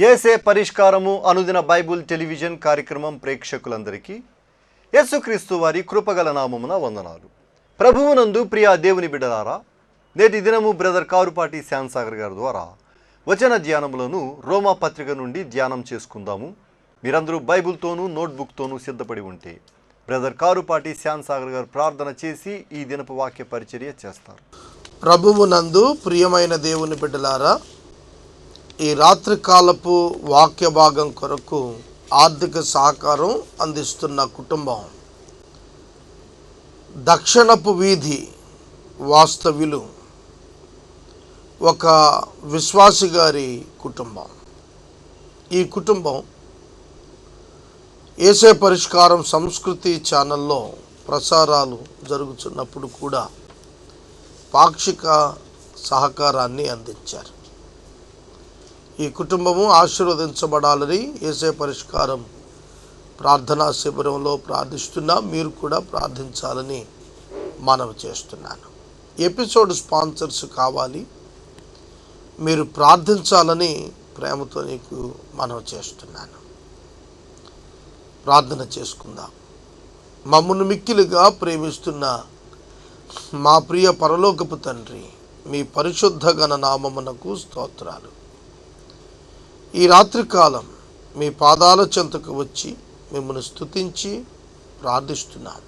యేసే పరిష్కారము అనుదిన Bible television కార్యక్రమం ప్రేక్షకులందరికీ యేసుక్రీస్తు వారి కృపగల నామమున వందనాలు. ప్రభువునందు ప్రియ దేవుని బిడ్డలారా, నేటి దినము బ్రదర్ కారుపాటి శ్యామ్సాగర్ గారి ద్వారా వచన ధ్యానములను రోమా పత్రిక నుండి ధ్యానం చేసుకుందాము. మీరందరూ బైబుల్తోనూ నోట్బుక్తోనూ సిద్ధపడి ఉంటే బ్రదర్ కారుపాటి శ్యామ్సాగర్ గారు ప్రార్థన చేసి ఈ దినపు వాక్య పరిచర్య చేస్తారు. ప్రభువునందు ప్రియమైన దేవుని బిడ్డలారా, ఈ రాత్రికాలపు వాక్య భాగం కొరకు ఆర్థిక సహకారం అందిస్తున్న కుటుంబం దక్షిణపు వీధి వాస్తవ్యులు ఒక విశ్వాసి గారి కుటుంబం. ఈ కుటుంబం యేసే పరిష్కారం సంస్కృతి ఛానల్లో ప్రసారాలు జరుగుతున్నప్పుడు కూడా పాక్షిక సహకారాన్ని అందించారు. ఈ కుటుంబము ఆశీర్వదించబడాలని యేసే పరిష్కారం ప్రార్థనా శిబిరంలో ప్రార్థిస్తున్నా, మీరు కూడా ప్రార్థించాలని మనవి చేస్తున్నాను. ఎపిసోడ్ స్పాన్సర్స్ కావాలి, మీరు ప్రార్థించాలని ప్రేమతో నీకు మనవి చేస్తున్నాను. ప్రార్థన చేసుకుందాం. మమ్మల్ని మిక్కిలిగా ప్రేమిస్తున్న మా ప్రియ పరలోకపు తండ్రి, మీ పరిశుద్ధ ఘన నామమునకు స్తోత్రాలు. ఈ రాత్రికాలం మీ పాదాల చెంతకు వచ్చి మిమ్మల్ని స్తుతించి ప్రార్థిస్తున్నాం.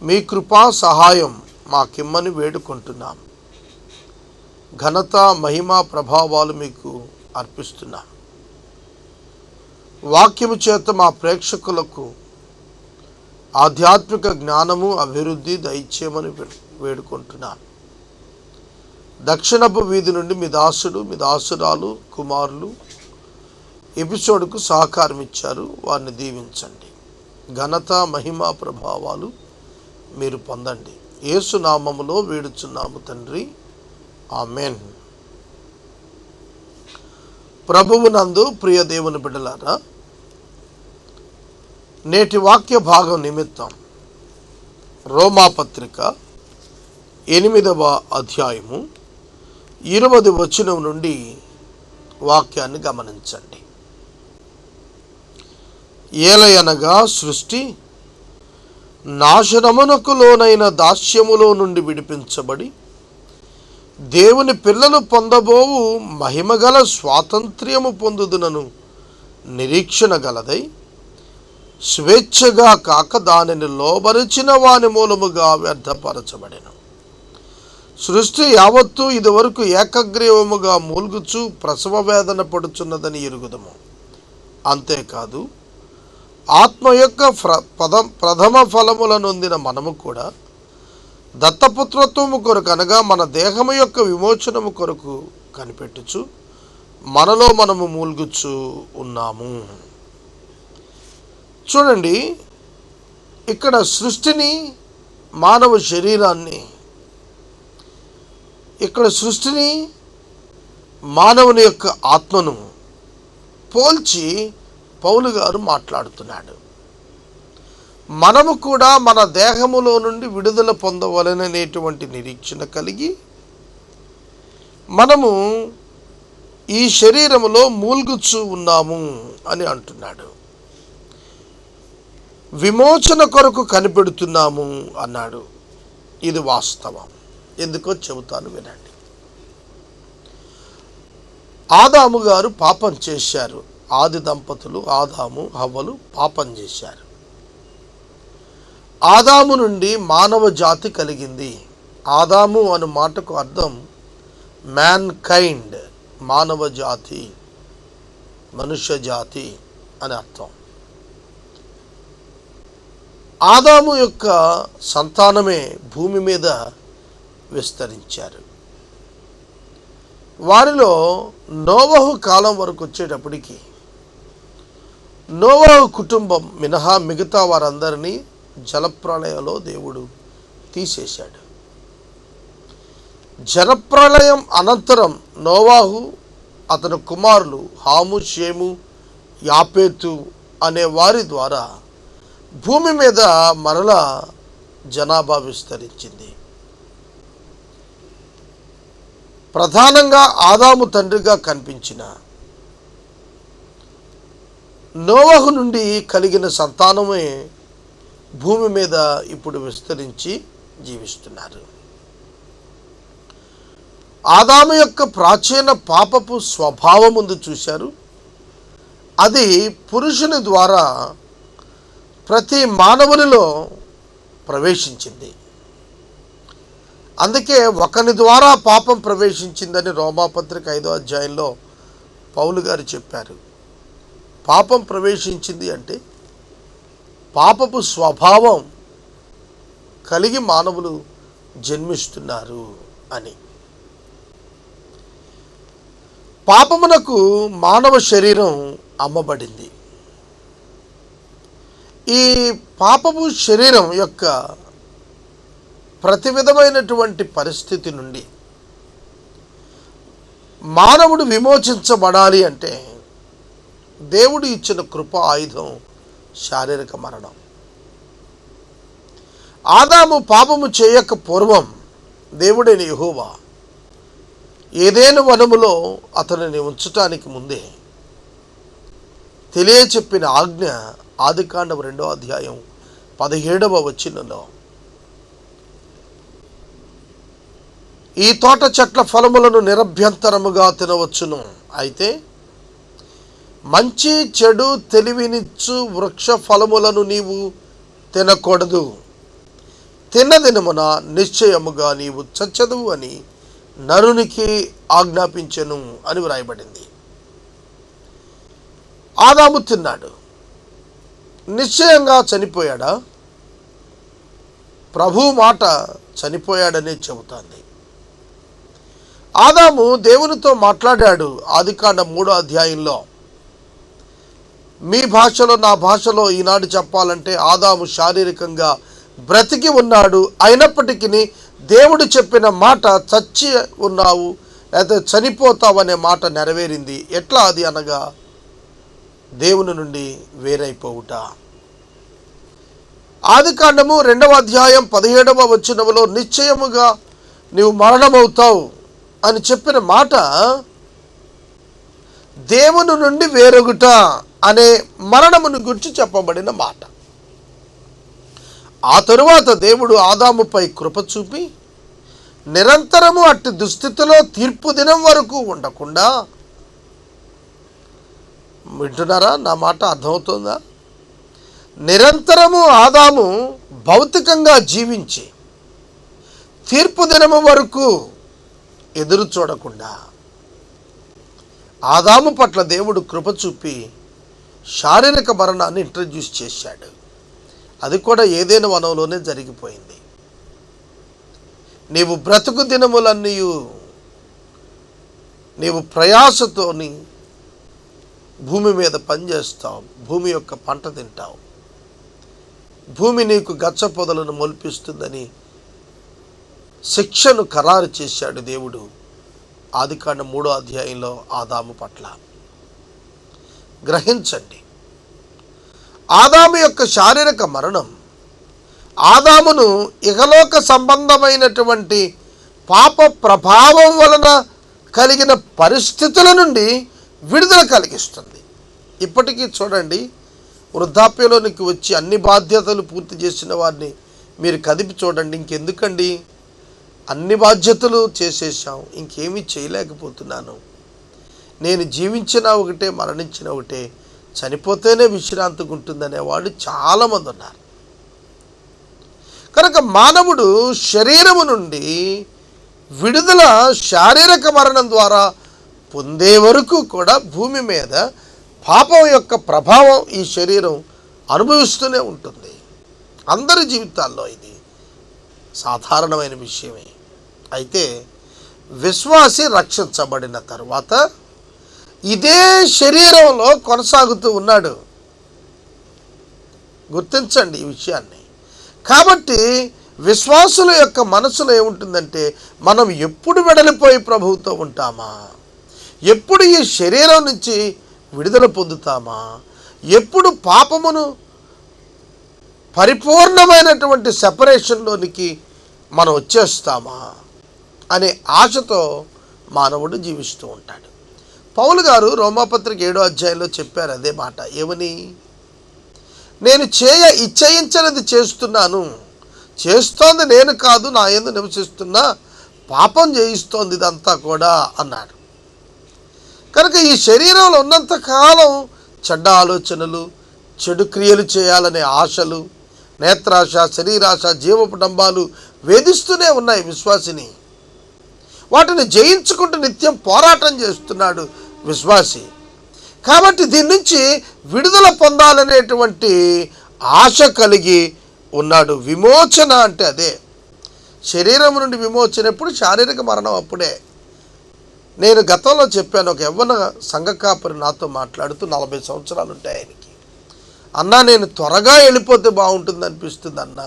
మీ కృపా సహాయం మాకిమ్మని వేడుకుంటున్నాం. ఘనత మహిమ ప్రభావాలు మీకు అర్పిస్తున్నాం. వాక్యము చేత మా ప్రేక్షకులకు ఆధ్యాత్మిక జ్ఞానము అభివృద్ధి దయచేయమని వేడుకుంటున్నాం. దక్షిణపు వీధి నుండి మీ దాసుడు, మీ దాసురాలు, కుమారులు ఎపిసోడ్కు సహకారం ఇచ్చారు. వారిని దీవించండి. ఘనత మహిమ ప్రభావాలు మీరు పొందండి. యేసు నామములో వేడుచున్నాము తండ్రి, ఆమెన్. ప్రభువునందు ప్రియ దేవుని బిడ్డలారా, నేటి వాక్య భాగం నిమిత్తం రోమా పత్రిక 8వ అధ్యాయము 20వ వచనం నుండి వాక్యాన్ని గమనించండి. ఏలయనగా సృష్టి నాశనమునకు లోనైన దాస్యములో నుండి విడిపించబడి దేవుని పిల్లలు పొందబోవు మహిమగల స్వాతంత్ర్యము పొందుదునను నిరీక్షణ గలదై స్వేచ్ఛగా కాక దానిని లోబరిచిన వాని మూలముగా వ్యర్థపరచబడెను. సృష్టి యావత్తు ఇదివరకు ఏకగ్రీవముగా మూల్గుచు ప్రసవ వేదన పడుచున్నదని ఎరుగుదము. అంతేకాదు, ఆత్మ యొక్క ప్రథమ ఫలముల నొందిన మనము కూడా దత్తపుత్రత్వము కొరకు అనగా మన దేహము యొక్క విమోచనము కొరకు కనిపెట్టుచు మనలో మనము మూల్గుచు ఉన్నాము. చూడండి, ఇక్కడ సృష్టిని, మానవ శరీరాన్ని, ఇక్కడ సృష్టిని మానవుని యొక్క ఆత్మను పోల్చి పౌలు గారు మాట్లాడుతున్నాడు. మనము కూడా మన దేహములో నుండి విడుదల పొందవలననేటువంటి నిరీక్షణ కలిగి మనము ఈ శరీరములో మూల్గుచు ఉన్నాము అని అంటున్నాడు. విమోచన కొరకు కనిపెడుతున్నాము అన్నాడు. ఇది వాస్తవం. ఎందుకో చెబుతాను, వినండి. ఆదాము గారు పాపం చేశారు. ఆది దంపతులు ఆదాము హవ్వలు పాపం చేశారు. ఆదాము నుండి మానవ జాతి కలిగింది. ఆదాము అను మాటకు అర్థం మ్యాన్ కైండ్, మానవ జాతి, మనుష్య జాతి అని అర్థం. ఆదాము యొక్క సంతానమే భూమి మీద విస్తరించారు. వారిలో నోవహు కాలం వరకు వచ్చేటప్పటికి నోవహు కుటుంబం మినహా మిగతా వారందరినీ జలప్రళయంలో దేవుడు తీసేశాడు. జలప్రళయం అనంతరం నోవాహు, అతని కుమారులు హాము, షేము, యాపేతు అనే వారి ద్వారా భూమి మీద మరలా జనాభా విస్తరించింది. ప్రధానంగా ఆదాము తండ్రిగా కనిపించిన నోవహు నుండి కలిగిన సంతానమే భూమి మీద ఇప్పుడు విస్తరించి జీవిస్తున్నారు. ఆదాము యొక్క ప్రాచీన పాపపు స్వభావం ముందు చూశారు. అది పురుషుని ద్వారా ప్రతి మానవునిలో ప్రవేశించింది. అందుకే ఒకని ద్వారా పాపం ప్రవేశించిందని రోమాపత్రిక 5వ అధ్యాయంలో పౌలు గారు చెప్పారు. పాపం ప్రవేశించింది అంటే పాపపు స్వభావం కలిగి మానవులు జన్మిస్తున్నారు అని. పాపమునకు మానవ శరీరం అమ్మబడింది. ఈ పాపపు శరీరం యొక్క ప్రతి విధమైనటువంటి పరిస్థితి నుండి మానవుడు విమోచించబడాలి అంటే దేవుడు ఇచ్చిన కృప ఆయుధం శారీరక మరణం. ఆదాము పాపము చేయక పూర్వం దేవుడైన యెహోవా ఏదెను వనములో అతనిని ఉంచటానికి ముందే తెలియచెప్పిన ఆజ్ఞ ఆదికాండం 2వ అధ్యాయం 17వ వచనంలో, ఈ తోట చెట్ల ఫలములను నిరభ్యంతరముగా తినవచ్చును, అయితే మంచి చెడు తెలివినిచ్చు వృక్ష ఫలములను నీవు తినకూడదు, తిన్న దినమున నిశ్చయముగా నీవు చచ్చెదవు అని నరునికి ఆజ్ఞాపించెను అని వ్రాయబడింది. ఆదాము తిన్నాడు, నిశ్చయంగా చనిపోయాడా? ప్రభు మాట చనిపోయాడనే చెబుతోంది. ఆదాము దేవునితో మాట్లాడాడు. ఆదికాండం 3వ అధ్యాయంలో, మీ భాషలో నా భాషలో ఈనాడు చెప్పాలంటే ఆదాము శారీరకంగా బ్రతికి ఉన్నాడు. అయినప్పటికీ దేవుడు చెప్పిన మాట చచ్చి ఉన్నావు లేదా చనిపోతావు అనే మాట నెరవేరింది. ఎట్లా అది అనగా దేవుని నుండి వేరైపోవుట. ఆదికాండము 2వ అధ్యాయం 17వ వచనములో నిశ్చయముగా నీవు మరణమవుతావు అని చెప్పిన మాట దేవుని నుండి వేరొగుట అనే మరణమును గురించి చెప్పబడిన మాట. ఆ తరువాత దేవుడు ఆదాముపై కృప చూపి నిరంతరము అట్టి దుస్థితిలో తీర్పు దినం వరకు ఉండకుండా, వింటున్నారా? నా మాట అర్థమవుతుందా? నిరంతరము ఆదాము భౌతికంగా జీవించి తీర్పు దినము వరకు ఎదురు చూడకుండా ఆదాము పట్ల దేవుడు కృప చూపి శారీరక మరణాన్ని ఇంట్రడ్యూస్ చేశాడు. అది కూడా ఏదైనా వనంలోనే జరిగిపోయింది. నీవు బ్రతుకు దినములన్నీ నీవు ప్రయాసతోని భూమి మీద పనిచేస్తావు, భూమి యొక్క పంట తింటావు, భూమి నీకు గచ్చ పొదలను మొలిపిస్తుందని శిక్షను ఖరారు చేశాడు దేవుడు ఆదికాండం 3వ అధ్యాయంలో ఆదాము పట్ల. గ్రహించండి, ఆదాము యొక్క శారీరక మరణం ఆదామును ఇహలోక సంబంధమైనటువంటి పాప ప్రభావం వలన కలిగిన పరిస్థితుల నుండి విడుదల కలిగిస్తుంది. ఇప్పటికీ చూడండి, వృద్ధాప్యంలోనికి వచ్చి అన్ని బాధ్యతలు పూర్తి చేసిన వారిని మీరు కదిపి చూడండి. ఇంకెందుకండి, అన్ని బాధ్యతలు చేసేసాం, ఇంకేమీ చేయలేకపోతున్నాను, నేను జీవించిన ఒకటే మరణించిన ఒకటే, చనిపోతేనే విశ్రాంతిగా ఉంటుందనేవాడు చాలామంది ఉన్నారు. కనుక మానవుడు శరీరము నుండి విడుదల శారీరక మరణం ద్వారా పొందే వరకు కూడా భూమి మీద పాపం యొక్క ప్రభావం ఈ శరీరం అనుభవిస్తూనే ఉంటుంది. అందరి జీవితాల్లో ఇది సాధారణమైన విషయమే. అయితే విశ్వాసి రక్షించబడిన తర్వాత ఇదే శరీరంలో కొనసాగుతూ ఉన్నాడు. గుర్తించండి ఈ విషయాన్ని. కాబట్టి విశ్వాసుల యొక్క మనసులో ఏముంటుందంటే, మనం ఎప్పుడు వెడలిపోయి ప్రభువుతో ఉంటామా, ఎప్పుడు ఈ శరీరం నుంచి విడుదల పొందుతామా, ఎప్పుడు పాపమును పరిపూర్ణమైనటువంటి సెపరేషన్లోనికి మనం వచ్చేస్తామా అనే ఆశతో మానవుడు జీవిస్తూ ఉంటాడు. పౌలు గారు రోమాపత్రిక 7వ అధ్యాయంలో చెప్పారు అదే మాట. ఏమని? నేను ఇచ్చయించనిది చేస్తున్నాను, చేస్తోంది నేను కాదు, నా యందు నివసిస్తున్నా పాపం చేయిస్తోంది ఇదంతా కూడా అన్నాడు. కనుక ఈ శరీరంలో ఉన్నంత కాలం చెడ్డ ఆలోచనలు, చెడు క్రియలు చేయాలనే ఆశలు, నేత్రాశ, శరీరాశ, జీవపు డంబాలు వేధిస్తూనే ఉన్నాయి విశ్వాసిని. వాటిని జయించుకుంటూ నిత్యం పోరాటం చేస్తున్నాడు విశ్వాసి. కాబట్టి దీని నుంచి విడుదల పొందాలనేటువంటి ఆశ కలిగి ఉన్నాడు. విమోచన అంటే అదే. శరీరం నుండి విమోచన ఎప్పుడు? శారీరక మరణం అప్పుడే. నేను గతంలో చెప్పాను, ఒక యవ్వన సంఘ కాపరి నాతో మాట్లాడుతూ 40 సంవత్సరాలు ఉంటాయి ఆయనకి. అన్నా, నేను త్వరగా వెళ్ళిపోతే బాగుంటుంది అనిపిస్తుంది అన్న.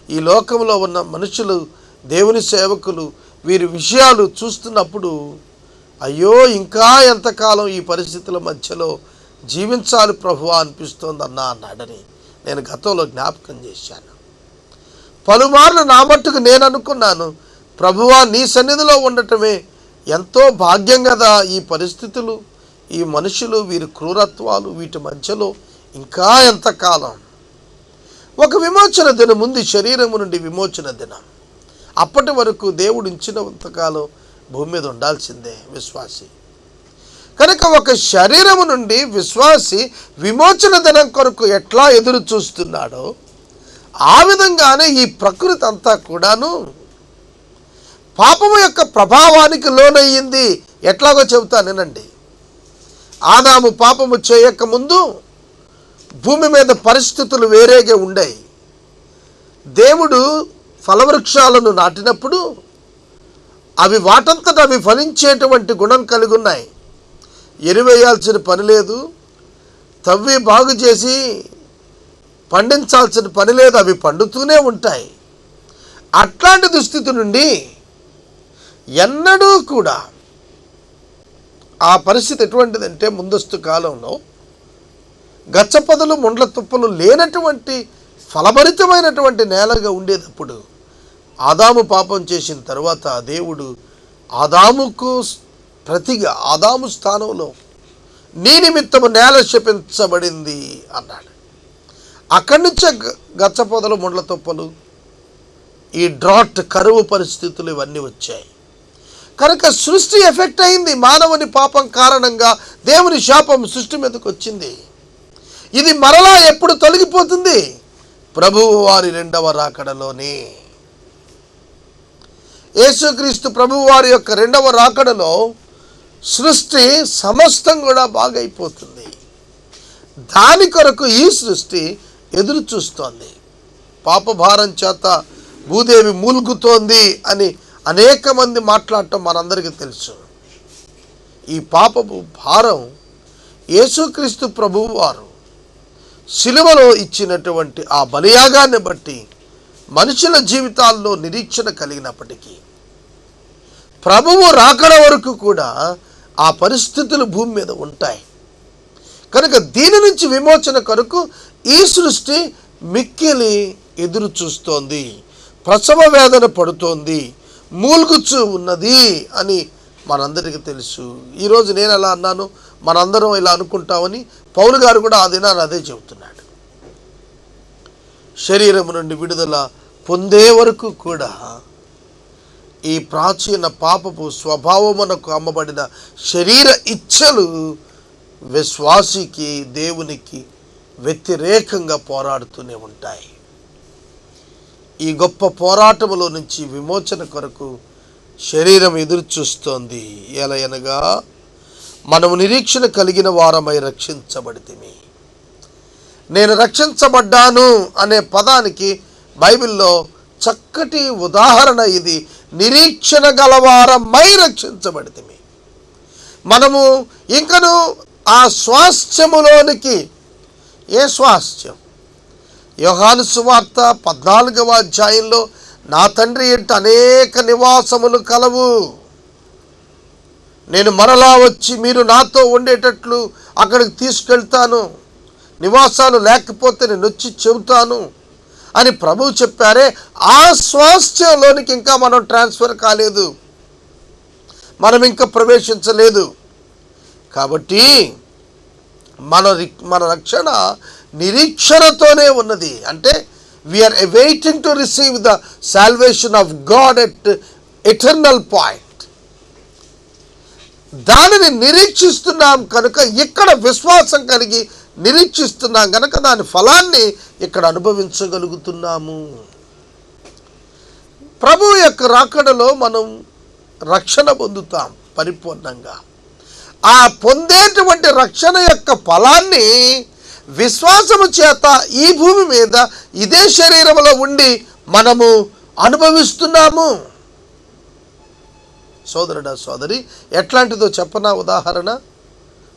ఈ లోకంలో ఉన్న మనుషులు, దేవుని సేవకులు, వీరి విషయాలు చూస్తున్నప్పుడు అయ్యో ఇంకా ఎంతకాలం ఈ పరిస్థితుల మధ్యలో జీవించాలి ప్రభువా అనిపిస్తోంది అన్నా అన్నాడని నేను గతంలో జ్ఞాపకం చేశాను. పలుమార్లు నా మట్టుకు నేను అనుకున్నాను, ప్రభువా నీ సన్నిధిలో ఉండటమే ఎంతో భాగ్యం కదా. ఈ పరిస్థితులు, ఈ మనుషులు, వీరి క్రూరత్వాలు, వీటి మధ్యలో ఇంకా ఎంతకాలం. ఒక విమోచన దినం ఉంది, శరీరము నుండి విమోచన దినం. అప్పటి వరకు దేవుడు ఇచ్చినంతకాలం భూమి మీద ఉండాల్సిందే విశ్వాసి. కనుక ఒక శరీరము నుండి విశ్వాసి విమోచన దినం కొరకు ఎట్లా ఎదురు చూస్తున్నాడో ఆ విధంగానే ఈ ప్రకృతి అంతా కూడాను పాపము యొక్క ప్రభావానికి లోనయ్యింది. ఎట్లాగో చెబుతానేనండి. ఆదాము పాపము చేయక ముందు భూమి మీద పరిస్థితులు వేరేగా ఉండేవి. దేవుడు ఫలవృక్షాలను నాటినప్పుడు అవి వాటంతట అవి ఫలించేటువంటి గుణం కలిగి ఉన్నాయి. ఎరువేయాల్సిన పని లేదు, తవ్వి బాగు చేసి పండించాల్సిన పని లేదు, అవి పండుతూనే ఉంటాయి. అట్లాంటి దుస్థితి నుండి ఎన్నడూ కూడా ఆ పరిస్థితి ఎటువంటిదంటే, ముందస్తు కాలంలో గచ్చపొదలు, ముండ్ల తుప్పలు లేనటువంటి ఫలభరితమైనటువంటి నేలగా ఉండేటప్పుడు ఆదాము పాపం చేసిన తర్వాత దేవుడు ఆదాముకు ప్రతిగా ఆదాము స్థానంలో నీ నిమిత్తము నేల శపించబడింది అన్నాడు. అక్కడి నుంచే గచ్చపొదలు, ముండ్ల తుప్పలు, ఈ డ్రాట్, కరువు పరిస్థితులు ఇవన్నీ వచ్చాయి. కనుక సృష్టి ఎఫెక్ట్ అయింది. మానవుని పాపం కారణంగా దేవుని శాపం సృష్టి మీదకి వచ్చింది. ఇది మరలా ఎప్పుడు తొలగిపోతుంది? ప్రభువు వారి 2వ రాకడలోనే. యేసుక్రీస్తు ప్రభువు వారి యొక్క 2వ రాకడలో సృష్టి సమస్తం కూడా బాగైపోతుంది. దాని కొరకు ఈ సృష్టి ఎదురు చూస్తోంది. పాపభారం చేత భూదేవి మూలుగుతోంది అని అనేక మంది మాట్లాడటం మనందరికీ తెలుసు. ఈ పాపపు భారం యేసుక్రీస్తు ప్రభువు వారు శిలువలో ఇచ్చినటువంటి ఆ బలియాగాన్ని బట్టి మనుషుల జీవితాల్లో నిరీక్షణ కలిగినప్పటికీ ప్రభువు రాకడ వరకు కూడా ఆ పరిస్థితులు భూమి మీద ఉంటాయి. కనుక దీని నుంచి విమోచన కొరకు ఈ సృష్టి మిక్కిలి ఎదురు చూస్తోంది, ప్రసవ వేదన పడుతోంది, మూల్గుచ్చు ఉన్నది అని మనందరికీ తెలుసు. ఈరోజు నేను ఎలా అన్నాను, మనందరం ఇలా అనుకుంటామని పౌలు గారు కూడా ఆ దినాన్ని అదే చెబుతున్నాడు. శరీరం నుండి విడుదల పొందే వరకు కూడా ఈ ప్రాచీన పాపపు స్వభావమునకు అమ్మబడిన శరీర ఇచ్ఛలు విశ్వాసికి, దేవునికి వ్యతిరేకంగా పోరాడుతూనే ఉంటాయి. ఈ గొప్ప పోరాటములో నుంచి విమోచన కొరకు శరీరం ఎదురు చూస్తోంది. ఎలయనగా మనము నిరీక్షణ కలిగిన వారమై రక్షించబడితిమి. నేను రక్షించబడ్డాను అనే పదానికి బైబిల్లో చక్కటి ఉదాహరణ ఇది. నిరీక్షణ గలవారమై రక్షించబడితిమి. మనము ఇంకను ఆ స్వాస్థ్యములోనికి, ఏ స్వాస్థ్యం? యోహాను సువార్త 14వ అధ్యాయంలో నా తండ్రి ఇంట అనేక నివాసములు కలవు, నేను మరలా వచ్చి మీరు నాతో ఉండేటట్లు అక్కడికి తీసుకెళ్తాను, నివాసాలు లేకపోతే నేను వచ్చి చెబుతాను అని ప్రభువు చెప్పారే. ఆ స్వాస్థ్యంలోనికి ఇంకా మనం ట్రాన్స్ఫర్ కాలేదు, మనం ఇంకా ప్రవేశించలేదు. కాబట్టి మన రక్షణ నిరీక్షణతోనే ఉన్నది. అంటే we are awaiting to receive the salvation of God at eternal point. దానిని నిరీక్షిస్తున్నాం కనుక ఇక్కడ విశ్వాసం కలిగి నిరీక్షిస్తున్నాం కనుక దాని ఫలాన్ని ఇక్కడ అనుభవించగలుగుతున్నాము. ప్రభువు యొక్క రాకడలో మనం రక్షణ పొందుతాం పరిపూర్ణంగా. ఆ పొందేటువంటి రక్షణ యొక్క ఫలాన్ని విశ్వాసము చేత ఈ భూమి మీద ఇదే శరీరంలో ఉండి మనము అనుభవిస్తున్నాము. సోదరుడా సోదరి, ఎట్లాంటిదో చెప్పనా ఉదాహరణ?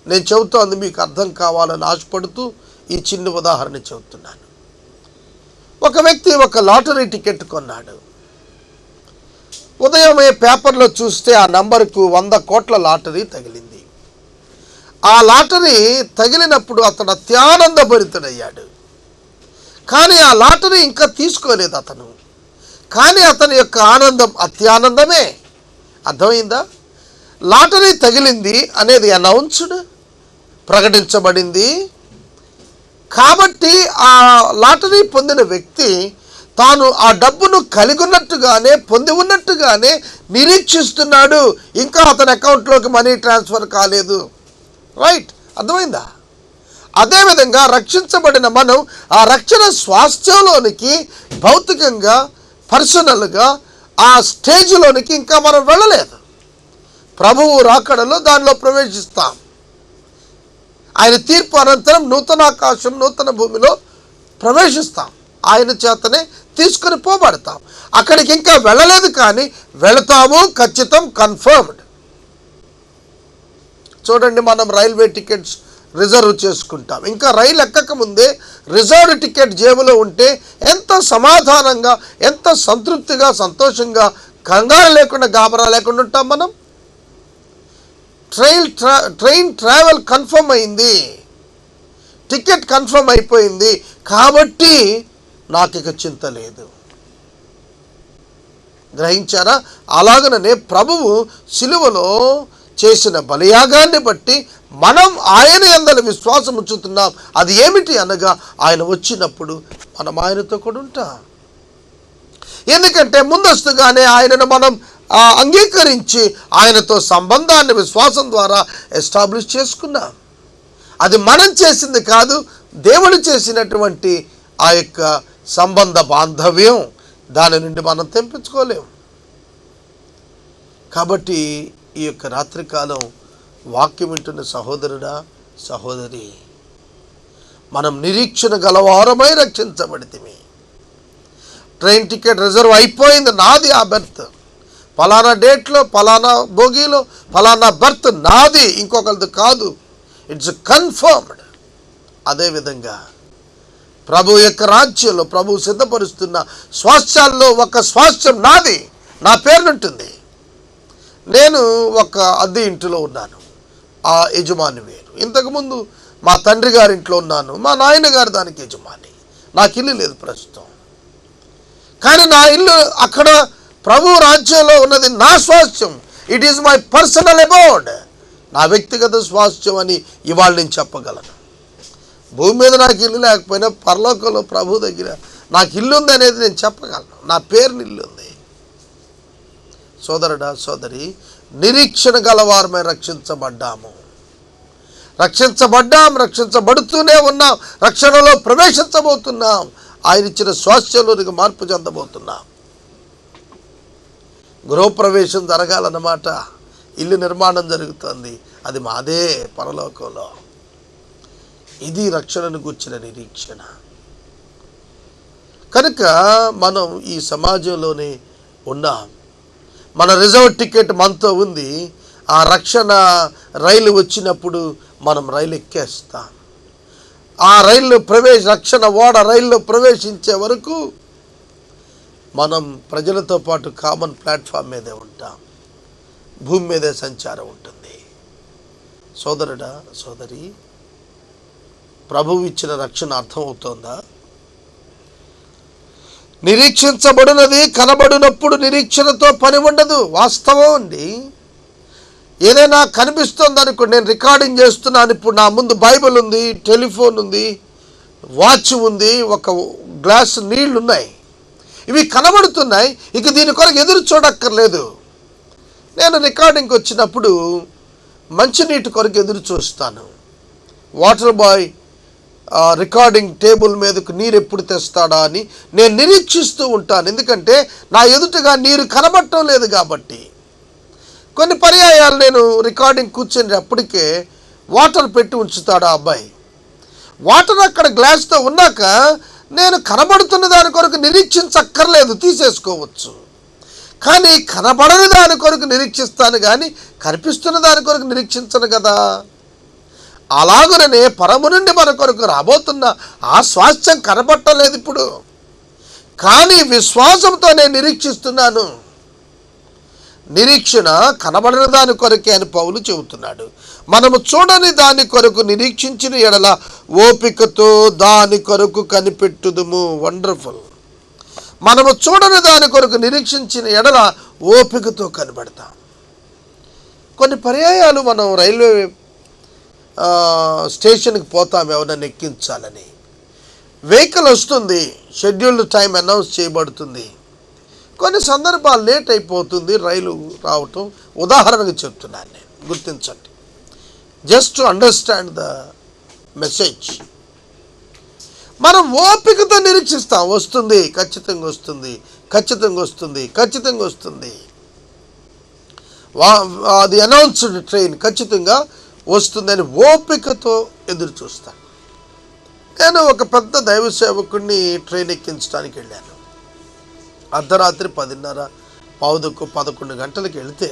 నేను చెబుతోంది మీకు అర్థం కావాలని ఆశపడుతూ ఈ చిన్న ఉదాహరణ చెబుతున్నాను. ఒక వ్యక్తి ఒక లాటరీ టికెట్ కొన్నాడు. ఉదయమే పేపర్లో చూస్తే ఆ నంబరుకు 100 కోట్ల లాటరీ తగిలింది. ఆ లాటరీ తగిలినప్పుడు అతను అత్యానందభరితుడయ్యాడు. కానీ ఆ లాటరీ ఇంకా తీసుకోలేదు అతను. కానీ అతని యొక్క ఆనందం అత్యానందమే. అర్థమైందా? లాటరీ తగిలింది అనేది అనౌన్స్డ్, ప్రకటించబడింది. కాబట్టి ఆ లాటరీ పొందిన వ్యక్తి తాను ఆ డబ్బును కలిగి ఉన్నట్టుగానే పొంది ఉన్నట్టుగానే నిరీక్షిస్తున్నాడు. ఇంకా అతని అకౌంట్లోకి మనీ ట్రాన్స్ఫర్ కాలేదు. రైట్? అర్థమైందా? అదేవిధంగా రక్షించబడిన మనం ఆ రక్షణ స్వాస్థ్యంలోనికి భౌతికంగా పర్సనల్గా ఆ స్టేజ్లోనికి ఇంకా మనం వెళ్ళలేదు. ప్రభువు రాకడలో దానిలో ప్రవేశిస్తాం. ఆయన తీర్పు అనంతరం నూతన ఆకాశం నూతన భూమిలో ప్రవేశిస్తాం. ఆయన చేతనే తీసుకుని పోబడతాం. అక్కడికి ఇంకా వెళ్ళలేదు, కానీ వెళతాము, ఖచ్చితం, కన్ఫర్మ్డ్. చూడండి, మనం రైల్వే టికెట్స్ రిజర్వ్ చేసుకుంటాం. ఇంకా రైలు ఎక్కక ముందే రిజర్వ్డ్ టికెట్ జేబులో ఉంటే ఎంత సమాధానంగా, ఎంత సంతృప్తిగా, సంతోషంగా, కంగారు లేకుండా, గాబరా లేకుండా ఉంటాం మనం. ట్రైన్ ట్రావెల్ కన్ఫర్మ్ అయింది, టికెట్ కన్ఫర్మ్ అయిపోయింది, కాబట్టి నాకు ఇక చింత లేదు. గ్రహించారా? అలాగనే ప్రభువు సిలువలో చేసిన బలియాగాన్ని బట్టి మనం ఆయన యందలి విశ్వాసం ఉంచుతున్నాం. అది ఏమిటి అనగా, ఆయన వచ్చినప్పుడు మనం ఆయనతో కూడా ఉంటాం. ఎందుకంటే ముందస్తుగానే ఆయనను మనం అంగీకరించి ఆయనతో సంబంధాన్ని విశ్వాసం ద్వారా ఎస్టాబ్లిష్ చేసుకున్నాం. అది మనం చేసింది కాదు, దేవుడు చేసినటువంటి ఆ యొక్క సంబంధ బాంధవ్యం. దాని నుండి మనం తెంపించుకోలేము. కాబట్టి ఈ యొక్క రాత్రికాలం వాక్యం వింటున్న సహోదరుడా సహోదరి, మనం నిరీక్షణ గలవారమై రక్షించబడితిమి. ట్రైన్ టికెట్ రిజర్వ్ అయిపోయింది, నాది ఆ బెర్త్, ఫలానా డేట్లో ఫలానా బోగీలో ఫలానా బెర్త్ నాది, ఇంకొకరిది కాదు. It's confirmed. అదేవిధంగా ప్రభు యొక్క రాజ్యంలో ప్రభు సిద్ధపరుస్తున్న స్వాస్థ్యాల్లో ఒక స్వాస్థ్యం నాది, నా పేరునుంటుంది. నేను ఒక అద్దె ఇంటిలో ఉన్నాను, ఆ యజమాని వేరు. ఇంతకుముందు మా తండ్రి గారి ఇంట్లో ఉన్నాను, మా నాయనగారు దానికి యజమాని. నాకు ఇల్లు లేదు ప్రస్తుతం, కానీ నా ఇల్లు అక్కడ ప్రభు రాజ్యంలో ఉన్నది నా స్వాస్థ్యం. It is my personal abode, నా వ్యక్తిగత స్వాస్థ్యం అని ఇవాళ నేను చెప్పగలను. భూమి మీద నాకు ఇల్లు లేకపోయినా పరలోకంలో ప్రభు దగ్గర నాకు ఇల్లు ఉంది అనేది నేను చెప్పగలను. నా పేరుని ఇల్లు ఉంది. సోదరుడా సోదరి, నిరీక్షణ గలవారమై రక్షించబడ్డాము, రక్షించబడుతూనే ఉన్నాం, రక్షణలో ప్రవేశించబోతున్నాం, ఆయన ఇచ్చిన స్వాస్థ్యంలోనికి మార్పు చెందబోతున్నాం. గృహప్రవేశం జరగాలన్నమాట, ఇల్లు నిర్మాణం జరుగుతుంది, అది మాదే పరలోకంలో. ఇది రక్షణను గూర్చిన నిరీక్షణ. కనుక మనం ఈ సమాజంలోనే ఉన్నాం. మన రిజర్వ్ టికెట్ మనతో ఉంది. ఆ రక్షణ రైలు వచ్చినప్పుడు మనం రైలు ఎక్కేస్తాం. ఆ రైలు రక్షణ ఓడ రైల్లో ప్రవేశించే వరకు మనం ప్రజలతో పాటు కామన్ ప్లాట్ఫామ్ మీదే ఉంటాం. భూమి మీదే సంచారం ఉంటుంది. సోదరుడా సోదరి, ప్రభువు ఇచ్చిన రక్షణ అర్థమవుతోందా? నిరీక్షించబడినది కనబడినప్పుడు నిరీక్షణతో పని ఉండదు. వాస్తవం అండి. ఏదైనా కనిపిస్తుంది అనుకోండి, నేను రికార్డింగ్ చేస్తున్నాను, ఇప్పుడు నా ముందు బైబిల్ ఉంది, టెలిఫోన్ ఉంది, వాచ్ ఉంది, ఒక గ్లాసు నీళ్లు ఉన్నాయి, ఇవి కనబడుతున్నాయి. ఇక దీని కొరకు ఎదురు చూడక్కర్లేదు. నేను రికార్డింగ్కి వచ్చినప్పుడు మంచినీటి కొరకు ఎదురు చూస్తాను. వాటర్ బాయ్ రికార్డింగ్ టేబుల్ మీదకు నీరు ఎప్పుడు తెస్తాడా అని నేను నిరీక్షిస్తూ ఉంటాను. ఎందుకంటే నా ఎదుటగా నీరు కనబడటం లేదు కాబట్టి. కొన్ని పర్యాయాలు నేను రికార్డింగ్ కూర్చునేటప్పటికే వాటర్ పెట్టి ఉంచుతాడు ఆ అబ్బాయి. వాటర్ అక్కడ గ్లాస్తో ఉన్నాక నేను కనబడుతున్న దాని కొరకు నిరీక్షించక్కర్లేదు, తీసేసుకోవచ్చు. కానీ కనబడని దాని కొరకు నిరీక్షిస్తాను, కానీ కనిపిస్తున్న దాని కొరకు నిరీక్షించను కదా. అలాగుననే పరము నుండి మన కొరకు రాబోతున్న ఆ స్వాస్థ్యం కనబట్టలేదు ఇప్పుడు, కానీ విశ్వాసంతో నేను నిరీక్షిస్తున్నాను. నిరీక్షణ కనబడని దాని కొరకే అని పౌలు చెబుతున్నాడు. మనము చూడని దాని కొరకు నిరీక్షించిన ఎడల ఓపికతో దాని కొరకు కనిపెట్టుదుము. వండర్ఫుల్. మనము చూడని దాని కొరకు నిరీక్షించిన ఎడల ఓపికతో కనబడతాం. కొన్ని పర్యాయాలు మనం రైల్వే స్టేషన్కి పోతాం ఎవరైనా ఎక్కించాలని. వెహికల్ వస్తుంది, షెడ్యూల్డ్ టైం అనౌన్స్ చేయబడుతుంది, కొన్ని సందర్భాలు లేట్ అయిపోతుంది రైలు రావటం. ఉదాహరణకు చెప్తున్నాను నేను, గుర్తించండి, just to understand the message. మనం ఓపికతో నిరీక్షిస్తాం, వస్తుంది, ఖచ్చితంగా వస్తుంది, ఖచ్చితంగా వస్తుంది, ఖచ్చితంగా వస్తుంది. అది అనౌన్స్డ్ ట్రైన్ ఖచ్చితంగా వస్తుందని ఓపికతో ఎదురు చూస్తాను. నేను ఒక పెద్ద దైవ సేవకుడిని ట్రైన్ ఎక్కించడానికి వెళ్ళాను. అర్ధరాత్రి 10:30, 11 గంటలకు వెళితే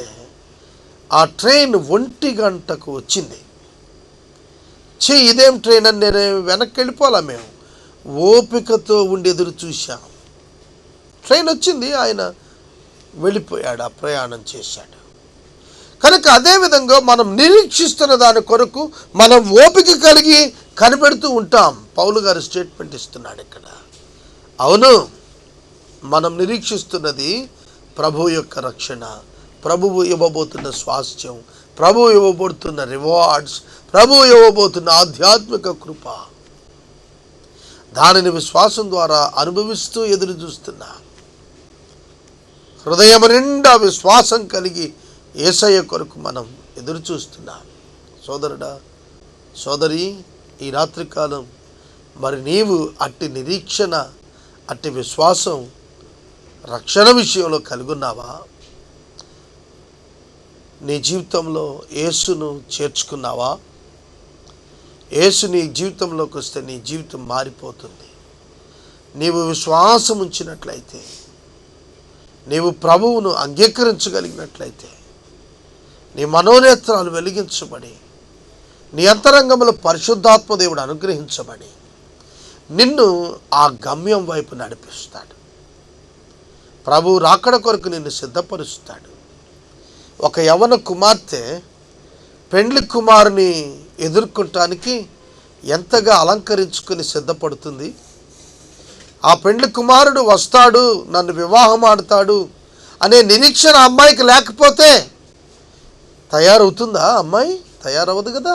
ఆ ట్రైన్ 1 గంటకు వచ్చింది. ఇదేం ట్రైన్ అని నేను వెనక్కి వెళ్ళిపోలా. మేము ఓపికతో ఉండి ఎదురు చూశాం. ట్రైన్ వచ్చింది, ఆయన వెళ్ళిపోయాడు, ఆ ప్రయాణం చేశాడు. కనుక అదేవిధంగా మనం నిరీక్షిస్తున్న దాని కొరకు మనం ఓపిక కలిగి కనిపెడుతూ ఉంటాం. పౌలు గారు స్టేట్మెంట్ ఇస్తున్నాడు ఇక్కడ. అవును, మనం నిరీక్షిస్తున్నది ప్రభు యొక్క రక్షణ, ప్రభువు ఇవ్వబోతున్న స్వాస్థ్యం, ప్రభువు ఇవ్వబోతున్న రివార్డ్స్, ప్రభువు ఇవ్వబోతున్న ఆధ్యాత్మిక కృప. దానిని విశ్వాసం ద్వారా అనుభవిస్తూ ఎదురు చూస్తున్నా. హృదయం నిండా విశ్వాసం కలిగి యేసయ్య కొరకు మనం ఎదురు చూస్తున్నాం. సోదరుడా, సోదరి, ఈ రాత్రికాలం మరి నీవు అట్టి నిరీక్షణ, అట్టి విశ్వాసం రక్షణ విషయంలో కలుగున్నావా? నీ జీవితంలో యేసును చేర్చుకున్నావా? యేసు నీ జీవితంలోకి వస్తే నీ జీవితం మారిపోతుంది. నీవు విశ్వాసం ఉంచినట్లయితే, నీవు ప్రభువును అంగీకరించగలిగినట్లయితే, నీ మనోనేత్రాలు వెలిగించబడి, నీ అంతరంగంలో పరిశుద్ధాత్మ దేవుడు అనుగ్రహించబడి నిన్ను ఆ గమ్యం వైపు నడిపిస్తాడు. ప్రభు రాకడ కొరకు నిన్ను సిద్ధపరుస్తాడు. ఒక యవన కుమార్తె పెండ్లి కుమారుని ఎదుర్కొనటానికి ఎంతగా అలంకరించుకుని సిద్ధపడుతుంది. ఆ పెండ్లి కుమారుడు వస్తాడు, నన్ను వివాహం ఆడతాడు అనే నిరీక్షణ అమ్మాయికి లేకపోతే తయారవుతుందా? అమ్మాయి తయారవ్వదు కదా.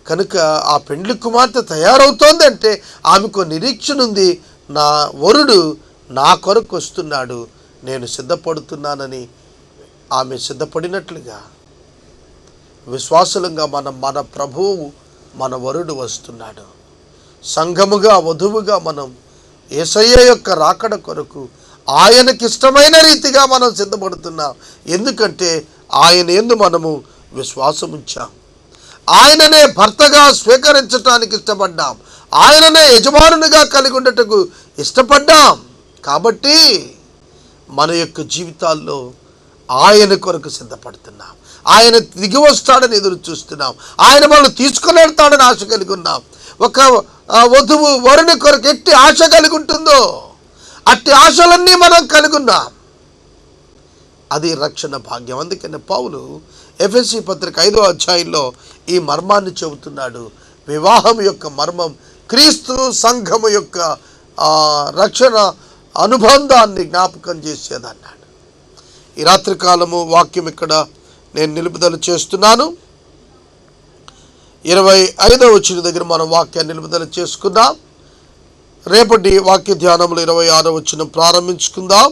కనుక ఆ పెండ్లి కుమార్తె తయారవుతోంది అంటే ఆమెకు నిరీక్షణ ఉంది. నా వరుడు నా కొరకు వస్తున్నాడు, నేను సిద్ధపడుతున్నానని ఆమె సిద్ధపడినట్లుగా విశ్వాసులంగా మన ప్రభువు, మన వరుడు వస్తున్నాడు. సంఘముగా, వధువుగా మనం యేసయ్య యొక్క రాకడ కొరకు ఆయనకిష్టమైన రీతిగా మనం సిద్ధపడుతున్నాం. ఎందుకంటే ఆయన యందు మనము విశ్వాసం ఉంచాం. ఆయననే భర్తగా స్వీకరించటానికి ఇష్టపడ్డాం. ఆయననే యజమానునిగా కలిగి ఉండటకు ఇష్టపడ్డాం. కాబట్టి మన యొక్క జీవితాల్లో ఆయన కొరకు సిద్ధపడుతున్నాం. ఆయన దిగి వస్తాడని ఎదురు చూస్తున్నాం. ఆయన మనల్ని తీసుకుని వెళ్తాడని ఆశ కలిగి ఉన్నాం. ఒక వధువు వరుని కొరకు ఎట్టి ఆశ కలిగి ఉంటుందో అట్టి ఆశలన్నీ మనం కలిగి ఉన్నాం. అది రక్షణ భాగ్యం. అందుకని పౌలు ఎఫెసీ పత్రిక 5వ అధ్యాయంలో ఈ మర్మాన్ని చెబుతున్నాడు. వివాహం యొక్క మర్మం క్రీస్తు సంఘము యొక్క రక్షణ అనుబంధాన్ని జ్ఞాపకం చేసేదన్నాడు. ఈ రాత్రి కాలము వాక్యం ఇక్కడ నేను నిలుపుదల చేస్తున్నాను. 25వ వచనం దగ్గర మనం వాక్యాన్ని నిలుపుదల చేసుకుందాం. రేపటి వాక్య ధ్యానములు 26వ వచనం ప్రారంభించుకుందాం.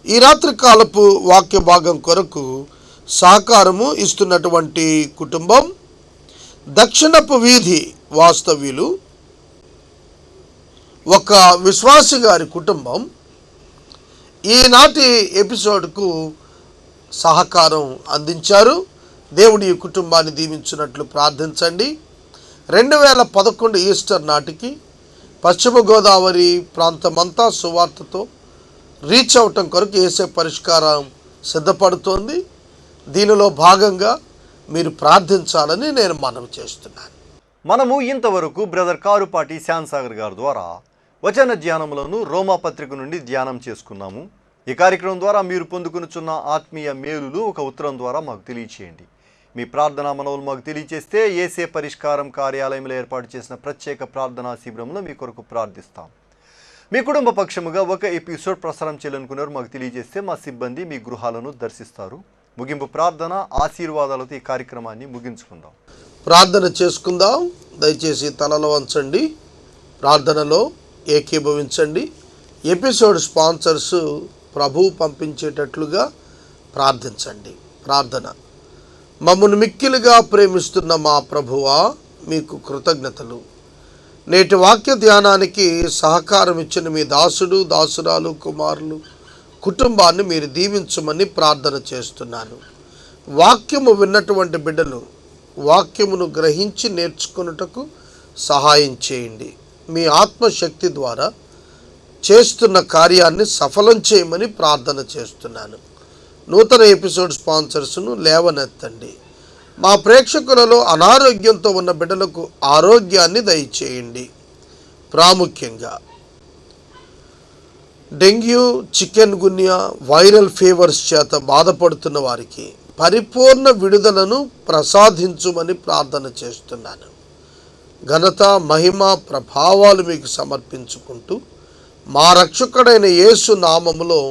ఈ రాత్రి కాలపు వాక్య భాగం కొరకు సహకారము ఇస్తున్నటువంటి కుటుంబం దక్షిణపు వీధి వాస్తవ్యులు, ఒక విశ్వాసి గారి కుటుంబం ఈనాటి ఎపిసోడ్కు సహకారం అందించారు. దేవుడి ఈ కుటుంబాన్ని దీవించినట్లు ప్రార్థించండి. 2011 ఈస్టర్ నాటికి పశ్చిమ గోదావరి ప్రాంతమంతా సువార్తతో రీచ్ అవటం కొరకు ఏసే పరిష్కారం సిద్ధపడుతోంది. దీనిలో భాగంగా మీరు ప్రార్థించాలని నేను మనవి చేస్తున్నాను. మనము ఇంతవరకు బ్రదర్ కారుపాటి శ్యాన్సాగర్ గారి ద్వారా వచన ధ్యానములను రోమా పత్రిక నుండి ధ్యానం చేసుకున్నాము. ఈ కార్యక్రమం ద్వారా మీరు పొందుకునుచున్న ఆత్మీయ మేలులు ఒక ఉత్తరం ద్వారా మాకు తెలియచేయండి. మీ ప్రార్థనా మనవులు మాకు తెలియచేస్తే ఏసే పరిష్కారం కార్యాలయంలో ఏర్పాటు చేసిన ప్రత్యేక ప్రార్థనా శిబిరంలో మీ కొరకు ప్రార్థిస్తాం. మీ కుటుంబ పక్షముగా ఒక ఎపిసోడ్ ప్రసారం చేయాలనుకున్నారు మాకు తెలియజేస్తే మా సిబ్బంది మీ గృహాలను దర్శిస్తారు. ముగింపు ప్రార్థన ఆశీర్వాదాలతో ఈ కార్యక్రమాన్ని ముగించుకుందాం. ప్రార్థన చేసుకుందాం. దయచేసి తలలో వంచండి, ప్రార్థనలో ఏకీభవించండి. ఎపిసోడ్ స్పాన్సర్స్ ప్రభువు పంపించేటట్లుగా ప్రార్థించండి. ప్రార్థన. మమ్మల్ని మిక్కిలిగా ప్రేమిస్తున్న మా ప్రభువా, మీకు కృతజ్ఞతలు. నేటి వాక్య ధ్యానానికి సహకారం ఇచ్చిన మీ దాసుడు, దాసురాలు, కుమారులు, కుటుంబాన్ని మీరు దీవించమని ప్రార్థన చేస్తున్నాను. వాక్యము విన్నటువంటి బిడ్డలు వాక్యమును గ్రహించి నేర్చుకున్నటకు సహాయం చేయండి. మీ ఆత్మశక్తి ద్వారా చేస్తున్న కార్యాన్ని సఫలం చేయమని ప్రార్థన చేస్తున్నాను. నూతన ఎపిసోడ్ స్పాన్సర్స్ను లేవనెత్తండి. మా ప్రేక్షకులలో అనారోగ్యంతో ఉన్న బిడ్డలకు ఆరోగ్యాన్ని దయచేయండి. ప్రాముఖ్యంగా డెంగ్యూ, చికెన్ గున్యా, వైరల్ ఫీవర్స్ చేత బాధపడుతున్న వారికి పరిపూర్ణ విడుదలను ప్రసాదించుమని ప్రార్థన చేస్తున్నాను. ఘనత, మహిమ, ప్రభావాలు మీకు సమర్పించుకుంటూ మా రక్షకుడైన యేసు నామములో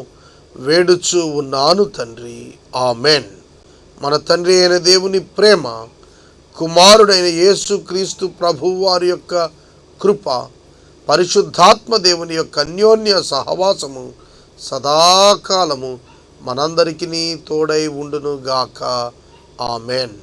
వేడుచు ఉన్నాను తండ్రి. ఆమెన్. మన తండ్రి అయిన దేవుని ప్రేమ, కుమారుడైన యేసు క్రీస్తు ప్రభువు వారి యొక్క కృప, పరిశుద్ధాత్మ దేవుని యొక్క అన్యోన్య సహవాసము సదాకాలము మనందరికీ తోడై ఉండును గాక. ఆమెన్.